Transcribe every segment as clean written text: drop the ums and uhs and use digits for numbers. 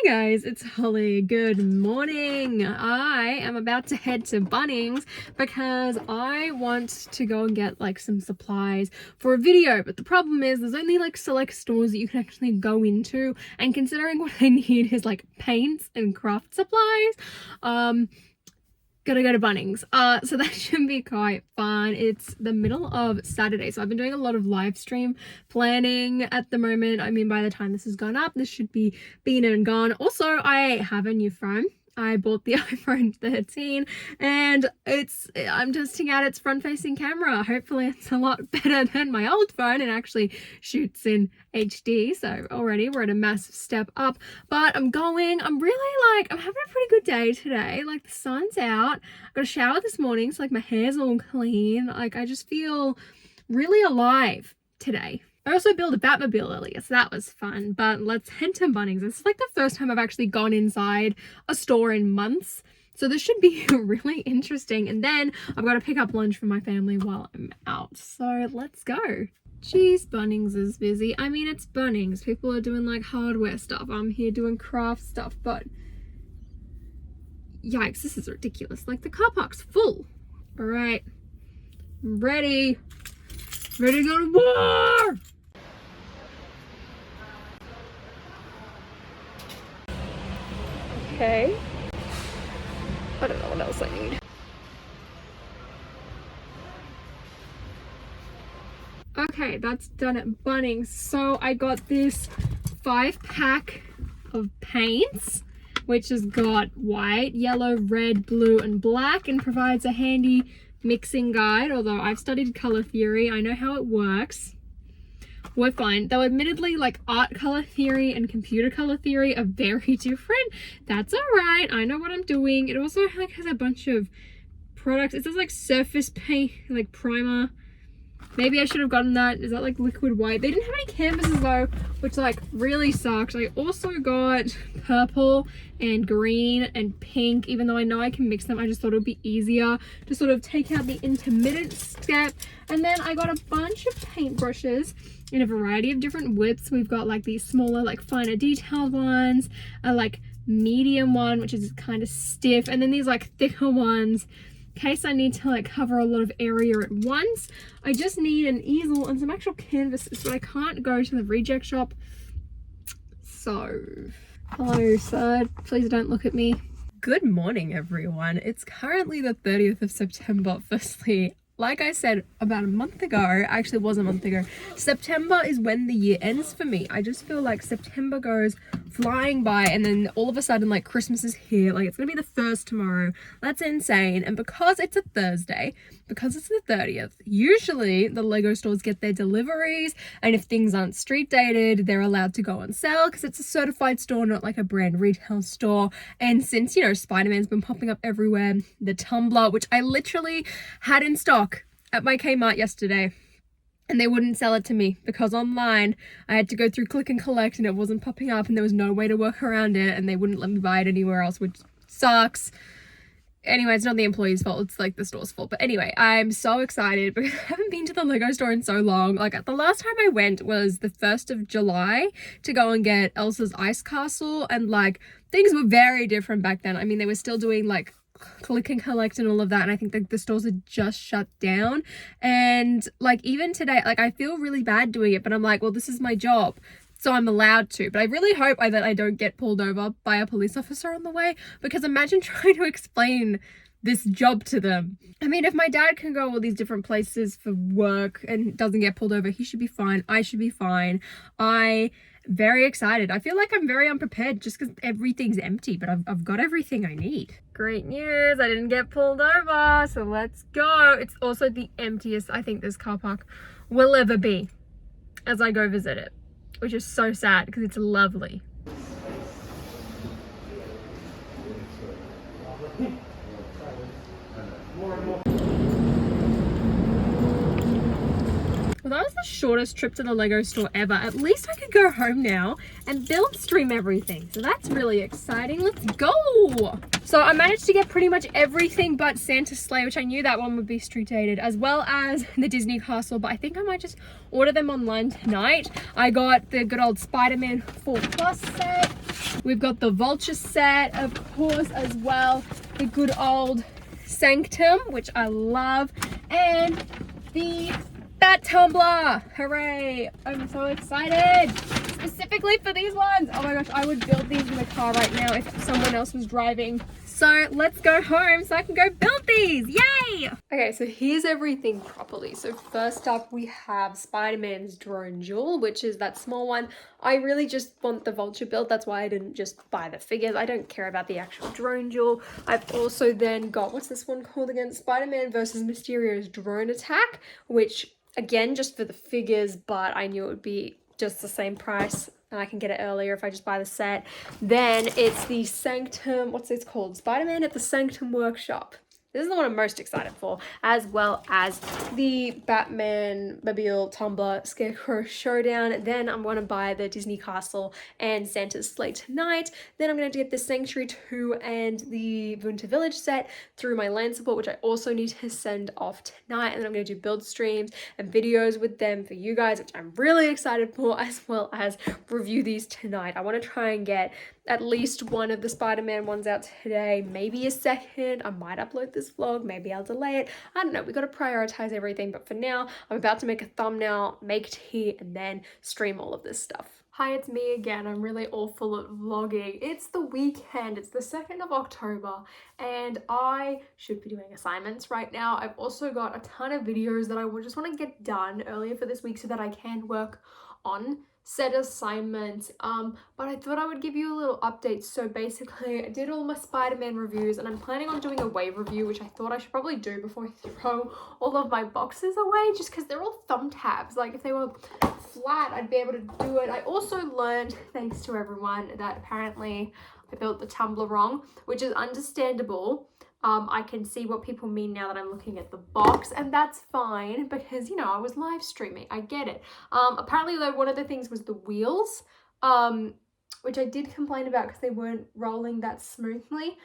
Guys, it's Holly. Good morning. I am about to head to Bunnings because I want to go and get like some supplies for a video, but the problem is there's only like select stores that you can actually go into, and considering what I need is like paints and craft supplies, gotta go to Bunnings. So that should be quite fun. It's the middle of Saturday, so I've been doing a lot of live stream planning at the moment. I mean, by the time this has gone up, this should be been and gone. Also, I have a new phone. I bought the iPhone 13 and I'm testing out its front-facing camera. Hopefully it's a lot better than my old phone and actually shoots in HD. So already we're at a massive step up, but I'm having a pretty good day today. Like the sun's out. I got a shower this morning, so like my hair's all clean. Like I just feel really alive today. I also built a Batmobile earlier, so that was fun, but let's head to Bunnings. This is like the first time I've actually gone inside a store in months, so this should be really interesting. And then I've got to pick up lunch for my family while I'm out, so let's go. Jeez, Bunnings is busy. I mean, it's Bunnings. People are doing like hardware stuff. I'm here doing craft stuff, but yikes, this is ridiculous. Like the car park's full. All right, I'm ready to go to war. Okay, I don't know what else I need. Okay, that's done at Bunnings. So I got this 5-pack of paints, which has got white, yellow, red, blue, and black, and provides a handy mixing guide. Although I've studied color theory, I know how it works. We're fine. Though admittedly, like art color theory and computer color theory are very different. That's all right. I know what I'm doing. It also like has a bunch of products. It says like surface paint, like primer. Maybe I should have gotten that. Is that like liquid white? They didn't have any canvases though, which like really sucks. I also got purple and green and pink, even though I know I can mix them. I just thought it would be easier to sort of take out the intermittent step. And then I got a bunch of paintbrushes in a variety of different widths. We've got like these smaller, like finer detailed ones, a like medium one, which is kind of stiff, and then these like thicker ones in case I need to like cover a lot of area at once. I just need an easel and some actual canvases, but I can't go to the reject shop. So, hello sir, please don't look at me. Good morning everyone. It's currently the 30th of September. Firstly, like I said about a month ago, actually it was a month ago, September is when the year ends for me. I just feel like September goes flying by and then all of a sudden like Christmas is here. Like it's gonna be the 1st tomorrow. That's insane. And because it's a Thursday, because it's the 30th, usually the Lego stores get their deliveries, and if things aren't street dated, they're allowed to go on sale because it's a certified store, not like a brand retail store. And since, you know, Spider-Man's been popping up everywhere, the tumbler, which I literally had in stock at my Kmart yesterday, and they wouldn't sell it to me because online I had to go through click and collect and it wasn't popping up and there was no way to work around it, and they wouldn't let me buy it anywhere else, which sucks. Anyway, it's not the employee's fault, it's like the store's fault. But anyway, I'm so excited because I haven't been to the Lego store in so long. Like the last time I went was the 1st of July to go and get Elsa's Ice Castle, and like things were very different back then. I mean, they were still doing like click and collect and all of that, and I think that the stores had just shut down. And like even today, like I feel really bad doing it, but I'm like, well, this is my job, so I'm allowed to. But I really hope that I don't get pulled over by a police officer on the way, because imagine trying to explain this job to them. I mean, if my dad can go all these different places for work and doesn't get pulled over, he should be fine. I should be fine. Very excited. I feel like I'm very unprepared just because everything's empty, but I've got everything I need. Great news, I didn't get pulled over, so let's go. It's also the emptiest I think this car park will ever be as I go visit it, which is so sad because it's lovely. Well, that was the shortest trip to the Lego store ever. At least I could go home now and build stream everything. So that's really exciting. Let's go. So I managed to get pretty much everything but Santa's sleigh, which I knew that one would be street dated, as well as the Disney castle, but I think I might just order them online tonight. I got the good old Spider-Man 4+ set. We've got the Vulture set, of course, as well. The good old Sanctum, which I love. And the Bat Tumbler. Hooray. I'm so excited. Specifically for these ones. Oh my gosh, I would build these in the car right now if someone else was driving. So let's go home so I can go build these. Yay! Okay, so here's everything properly. So first up we have Spider-Man's drone jewel, which is that small one. I really just want the Vulture build. That's why I didn't just buy the figures. I don't care about the actual drone jewel. I've also then got, what's this one called again? Spider-Man versus Mysterio's drone attack, which again, just for the figures, but I knew it would be just the same price and I can get it earlier if I just buy the set. Then it's the Sanctum, what's this called? Spider-Man at the Sanctum Workshop. This is the one I'm most excited for, as well as the Batman Mobile Tumbler Scarecrow Showdown. Then I'm going to buy the Disney Castle and Santa's Sleigh tonight. Then I'm going to get the Sanctuary 2 and the Winter Village set through my land support, which I also need to send off tonight. And then I'm going to do build streams and videos with them for you guys, which I'm really excited for, as well as review these tonight. I want to try and get at least one of the Spider-Man ones out today, maybe a second. I might upload this vlog, maybe I'll delay it. I don't know, we got to prioritize everything, but for now I'm about to make a thumbnail, make tea, and then stream all of this stuff. Hi, it's me again. I'm really awful at vlogging. It's the weekend, it's the 2nd of October, and I should be doing assignments right now. I've also got a ton of videos that I just want to get done earlier for this week so that I can work on said assignments, but I thought I would give you a little update. So basically I did all my Spider-Man reviews and I'm planning on doing a wave review, which I thought I should probably do before I throw all of my boxes away, just because they're all thumb tabs. Like if they were flat I'd be able to do it. I also learned, thanks to everyone, that apparently I built the tumbler wrong, which is understandable. I can see what people mean now that I'm looking at the box, and that's fine because, you know, I was live streaming. I get it. Apparently, though, one of the things was the wheels, which I did complain about because they weren't rolling that smoothly.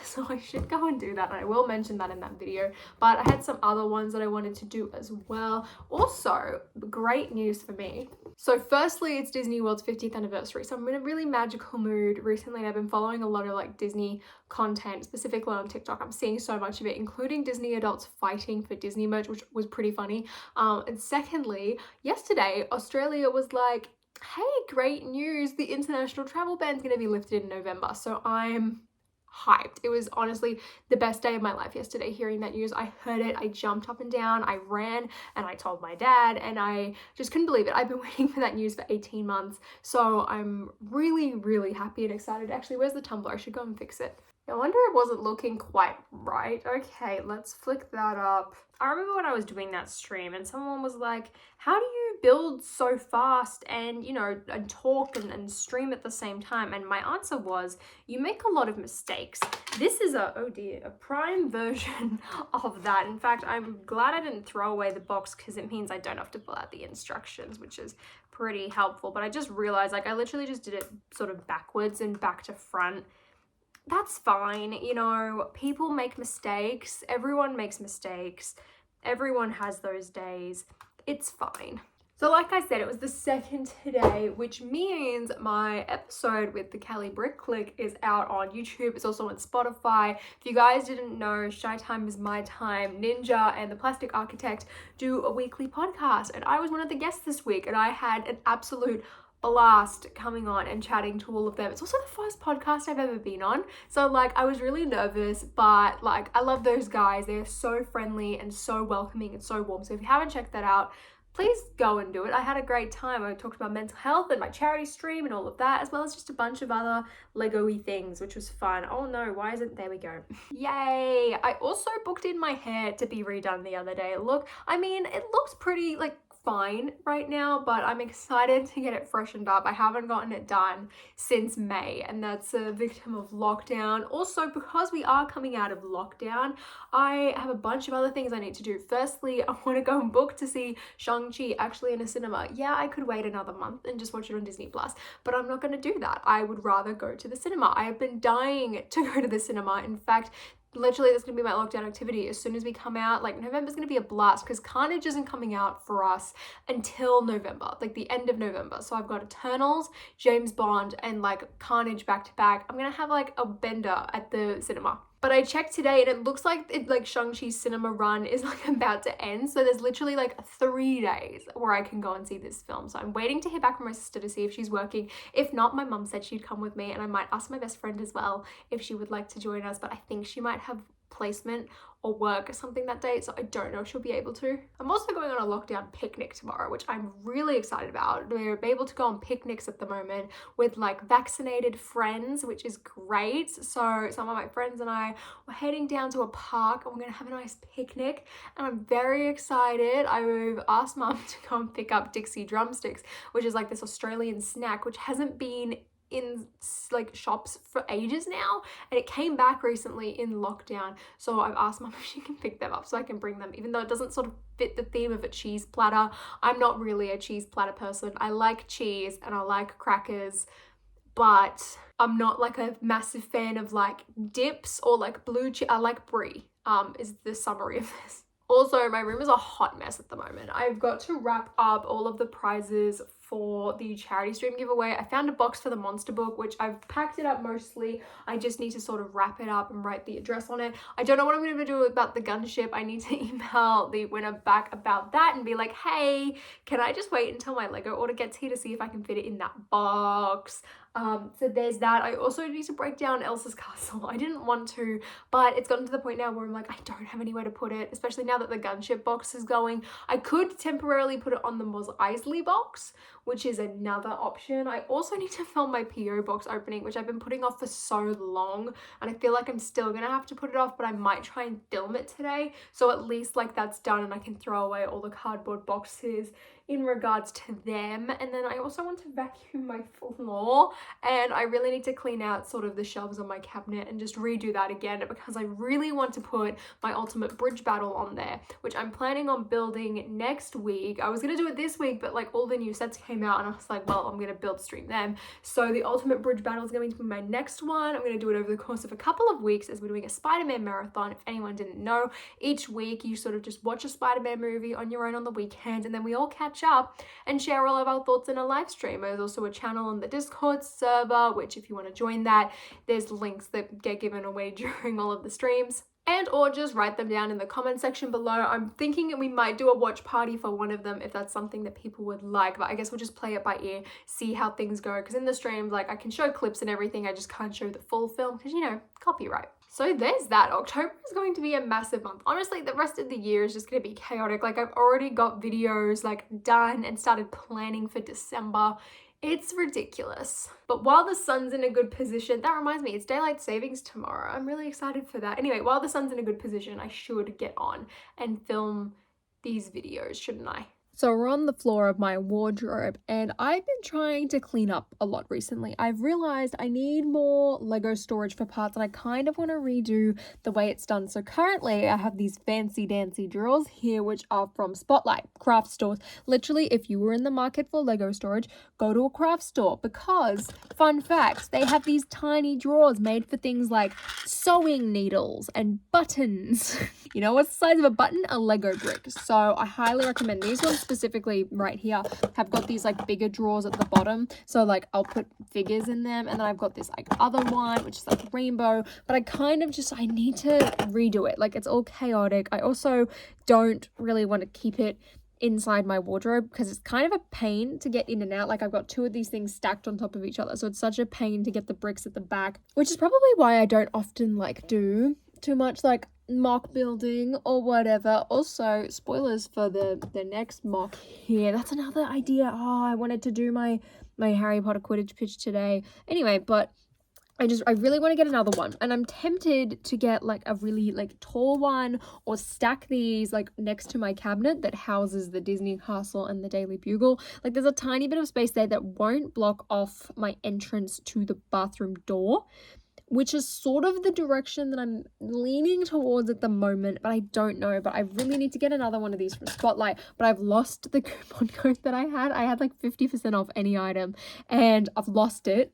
So I should go and do that, and I will mention that in that video. But I had some other ones that I wanted to do as well. Also, great news for me. So firstly, it's Disney World's 50th anniversary. So I'm in a really magical mood. Recently, I've been following a lot of like Disney content, specifically on TikTok. I'm seeing so much of it, including Disney adults fighting for Disney merch, which was pretty funny. And secondly, yesterday, Australia was like, hey, great news. The international travel ban's going to be lifted in November. So I'm hyped. It was honestly the best day of my life yesterday hearing that news. I heard it, I jumped up and down, I ran, and I told my dad, and I just couldn't believe it. I've been waiting for that news for 18 months, so I'm really, really happy and excited. Actually, where's the tumbler? I should go and fix it. I wonder it wasn't looking quite right. Okay, let's flick that up. I remember when I was doing that stream and someone was like, how do you build so fast and, you know, and talk and stream at the same time? And my answer was, you make a lot of mistakes. This is a, oh dear, a prime version of that. In fact, I'm glad I didn't throw away the box because it means I don't have to pull out the instructions, which is pretty helpful. But I just realized, like, I literally just did it sort of backwards and back to front. That's fine, you know, people make mistakes, everyone makes mistakes, everyone has those days, it's fine. So like I said, it was the 2nd today, which means my episode with the Kelly Brick Click is out on YouTube. It's also on Spotify. If you guys didn't know, Shy Time is My Time, Ninja and the Plastic Architect do a weekly podcast, and I was one of the guests this week, and I had an absolute blast coming on and chatting to all of them. It's also the first podcast I've ever been on, so like I was really nervous, but like I love those guys. They're so friendly and so welcoming and so warm. So if you haven't checked that out, please go and do it. I had a great time. I talked about mental health and my charity stream and all of that, as well as just a bunch of other Lego-y things, which was fun. Oh no, why isn't, there we go. Yay! I also booked in my hair to be redone the other day. Look, I mean, it looks pretty like fine right now, but I'm excited to get it freshened up. I haven't gotten it done since May, and that's a victim of lockdown. Also, because we are coming out of lockdown, I have a bunch of other things I need to do. Firstly, I want to go and book to see Shang-Chi actually in a cinema. Yeah, I could wait another month and just watch it on Disney Plus, but I'm not going to do that. I would rather go to the cinema. I have been dying to go to the cinema. In fact, literally that's gonna be my lockdown activity. As soon as we come out, like November's gonna be a blast because Carnage isn't coming out for us until November, like the end of November. So I've got Eternals, James Bond, and like Carnage back to back. I'm gonna have like a bender at the cinema. But I checked today and it looks like Shang-Chi's cinema run is like about to end. So there's literally like 3 days where I can go and see this film. So I'm waiting to hear back from my sister to see if she's working. If not, my mum said she'd come with me, and I might ask my best friend as well if she would like to join us. But I think she might have placement or work or something that day, so I don't know if she'll be able to. I'm also going on a lockdown picnic tomorrow, which I'm really excited about. We're able to go on picnics at the moment with like vaccinated friends, which is great. So some of my friends and I were heading down to a park and we're gonna have a nice picnic, and I'm very excited. I've asked Mum to go and pick up Dixie drumsticks, which is like this Australian snack which hasn't been in like shops for ages now, and it came back recently in lockdown. So I've asked Mum if she can pick them up so I can bring them, even though it doesn't sort of fit the theme of a cheese platter. I'm not really a cheese platter person. I like cheese and I like crackers, but I'm not like a massive fan of like dips or like blue cheese. I like brie, is the summary of this. Also, my room is a hot mess at the moment. I've got to wrap up all of the prizes for the charity stream giveaway. I found a box for the monster book, which I've packed it up mostly. I just need to sort of wrap it up and write the address on it. I don't know what I'm going to do about the gunship. I need to email the winner back about that and be like, hey, can I just wait until my Lego order gets here to see if I can fit it in that box? So there's that. I also need to break down Elsa's castle. I didn't want to, but it's gotten to the point now where I'm like, I don't have anywhere to put it, especially now that the gunship box is going. I could temporarily put it on the Mos Eisley box, which is another option. I also need to film my PO box opening, which I've been putting off for so long, and I feel like I'm still gonna have to put it off, but I might try and film it today, so at least like that's done and I can throw away all the cardboard boxes in regards to them. And then I also want to vacuum my floor, and I really need to clean out sort of the shelves on my cabinet and just redo that again, because I really want to put my ultimate bridge battle on there, which I'm planning on building next week. I was gonna do it this week, but like all the new sets came out and I was like, well, I'm gonna build stream them. So the ultimate bridge battle is going to be my next one. I'm going to do it over the course of a couple of weeks as we're doing a Spider-Man marathon. If anyone didn't know, each week you sort of just watch a Spider-Man movie on your own on the weekend, and then we all catch up and share all of our thoughts in a live stream. There's also a channel on the Discord server, which if you want to join that, there's links that get given away during all of the streams. And or just write them down in the comment section below. I'm thinking we might do a watch party for one of them if that's something that people would like, but I guess we'll just play it by ear, see how things go, because in the streams, like, I can show clips and everything, I just can't show the full film because, you know, copyright. So there's that. October is going to be a massive month. Honestly, the rest of the year is just going to be chaotic. Like, I've already got videos like done and started planning for December. It's ridiculous. But while the sun's in a good position, that reminds me, it's daylight savings tomorrow. I'm really excited for that. Anyway, while the sun's in a good position, I should get on and film these videos, shouldn't I? So we're on the floor of my wardrobe, and I've been trying to clean up a lot recently. I've realized I need more Lego storage for parts, and I kind of want to redo the way it's done. So currently I have these fancy dancy drawers here, which are from Spotlight craft stores. Literally, if you were in the market for Lego storage, go to a craft store, because fun fact, they have these tiny drawers made for things like sewing needles and buttons. You know what's the size of a button? A Lego brick. So I highly recommend these ones. Specifically right here have got these like bigger drawers at the bottom, so like I'll put figures in them, and then I've got this like other one which is like rainbow, but I need to redo it. Like, it's all chaotic. I also don't really want to keep it inside my wardrobe because it's kind of a pain to get in and out. Like, I've got two of these things stacked on top of each other, so it's such a pain to get the bricks at the back, which is probably why I don't often like do too much like mock building or whatever. Also, spoilers for the next mock here. That's another idea. Oh, I wanted to do my Harry Potter Quidditch pitch today. Anyway, but I really want to get another one, and I'm tempted to get like a really like tall one, or stack these like next to my cabinet that houses the Disney Castle and the Daily Bugle. Like, there's a tiny bit of space there that won't block off my entrance to the bathroom door, which is sort of the direction that I'm leaning towards at the moment, but I don't know. But I really need to get another one of these from Spotlight, but I've lost the coupon code that I had. I had like 50% off any item, and I've lost it.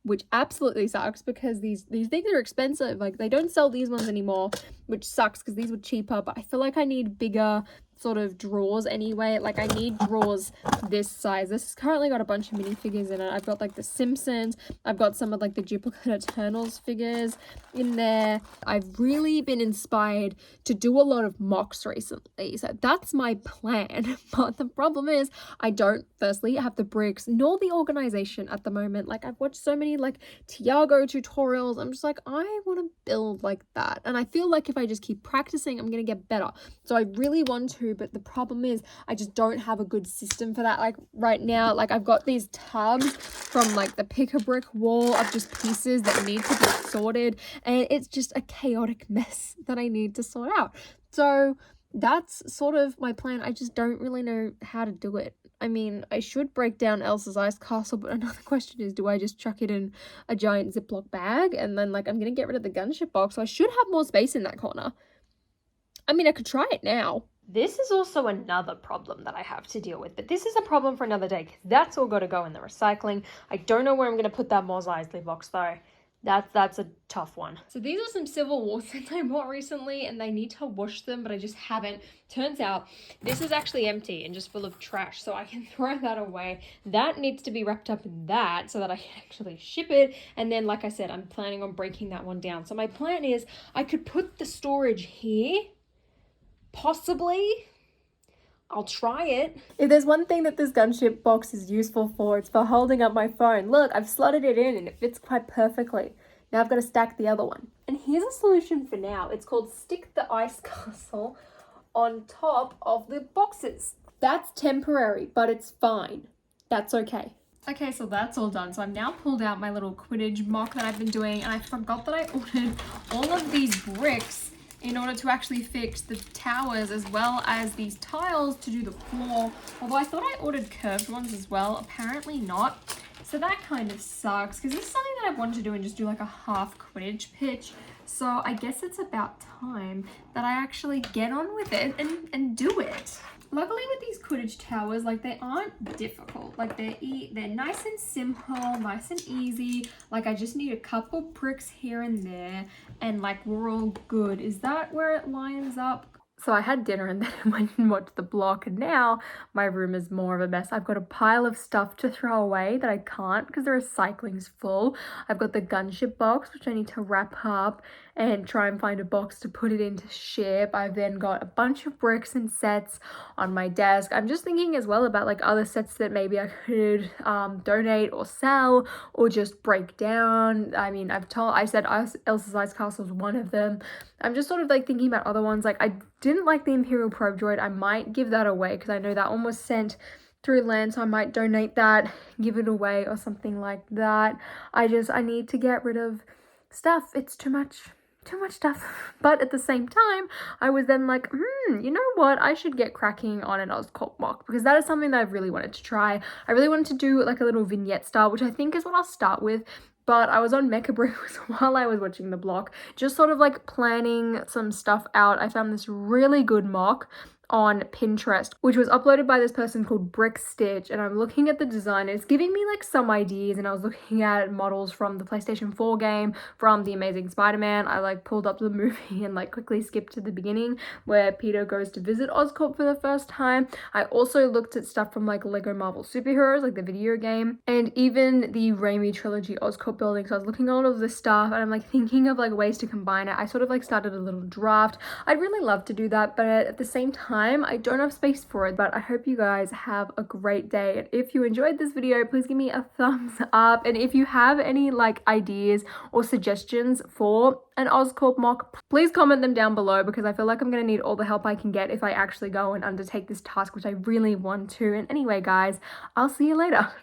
which absolutely sucks because these things are expensive. Like, they don't sell these ones anymore, which sucks because these were cheaper, but I feel like I need bigger sort of drawers anyway. Like, I need drawers this size. This has currently got a bunch of minifigures in it. I've got like the Simpsons, I've got some of like the duplicate Eternals figures in there. I've really been inspired to do a lot of mocks recently, so that's my plan. But the problem is I don't firstly have the bricks nor the organization at the moment. Like, I've watched so many like Tiago tutorials. I'm just like, I want to build like that, and I feel like if I just keep practicing, I'm gonna get better. So I really want to, but the problem is I just don't have a good system for that. Like, right now, like, I've got these tubs from like the pick-a-brick wall of just pieces that need to be sorted, and it's just a chaotic mess that I need to sort out. So that's sort of my plan. I just don't really know how to do it. I mean, I should break down Elsa's ice castle, but another question is, do I just chuck it in a giant Ziploc bag? And then, like, I'm gonna get rid of the gunship box, so I should have more space in that corner. I mean, I could try it now. This is also another problem that I have to deal with, but this is a problem for another day, because that's all got to go in the recycling. I don't know where I'm going to put that Mos Eisley box, though. That's a tough one. So these are some Civil War sets I bought recently, and they need to wash them, but I just haven't. Turns out this is actually empty and just full of trash, so I can throw that away. That needs to be wrapped up in that so that I can actually ship it. And then, like I said, I'm planning on breaking that one down. So my plan is I could put the storage here. Possibly. I'll try it. If there's one thing that this gunship box is useful for, it's for holding up my phone. Look, I've slotted it in and it fits quite perfectly. Now I've got to stack the other one. And here's a solution for now. It's called stick the ice castle on top of the boxes. That's temporary, but it's fine. That's okay. Okay, so that's all done. So I've now pulled out my little Quidditch mock that I've been doing, and I forgot that I ordered all of these bricks in order to actually fix the towers as well as these tiles to do the floor. Although I thought I ordered curved ones as well, apparently not. So that kind of sucks, because this is something that I've wanted to do and just do like a half Quidditch pitch. So I guess it's about time that I actually get on with it and do it. Luckily with these Quidditch towers, like, they aren't difficult. Like, they're nice and simple, nice and easy. Like, I just need a couple bricks here and there, and like, we're all good. Is that where it lines up? So I had dinner and then I went and watched the block, and now my room is more of a mess. I've got a pile of stuff to throw away that I can't because the recycling's full. I've got the gunship box, which I need to wrap up and try and find a box to put it into ship. I've then got a bunch of bricks and sets on my desk. I'm just thinking as well about like other sets that maybe I could donate or sell or just break down. I mean, I said Elsa's Ice Castle is one of them. I'm just sort of like thinking about other ones. Like, I didn't like the Imperial Probe Droid. I might give that away because I know that one was sent through land, so I might donate that, give it away or something like that. I need to get rid of stuff. It's too much stuff. But at the same time, I was then like, you know what? I should get cracking on an Oscorp mock, because that is something that I've really wanted to try. I really wanted to do like a little vignette style, which I think is what I'll start with. But I was on Mechabricks while I was watching the block, just sort of like planning some stuff out. I found this really good mock on Pinterest, which was uploaded by this person called Brick Stitch, and I'm looking at the design. It's giving me like some ideas, and I was looking at models from the PlayStation 4 game, from The Amazing Spider-Man. I like pulled up the movie and like quickly skipped to the beginning where Peter goes to visit Oscorp for the first time. I also looked at stuff from like Lego Marvel Superheroes, like the video game, and even the Raimi trilogy Oscorp building. So I was looking at all of this stuff, and I'm like thinking of like ways to combine it. I sort of like started a little draft. I'd really love to do that, but at the same time, I don't have space for it. But I hope you guys have a great day, and if you enjoyed this video, please give me a thumbs up, and if you have any like ideas or suggestions for an Oscorp mock, please comment them down below, because I feel like I'm gonna need all the help I can get if I actually go and undertake this task, which I really want to. And anyway guys, I'll see you later.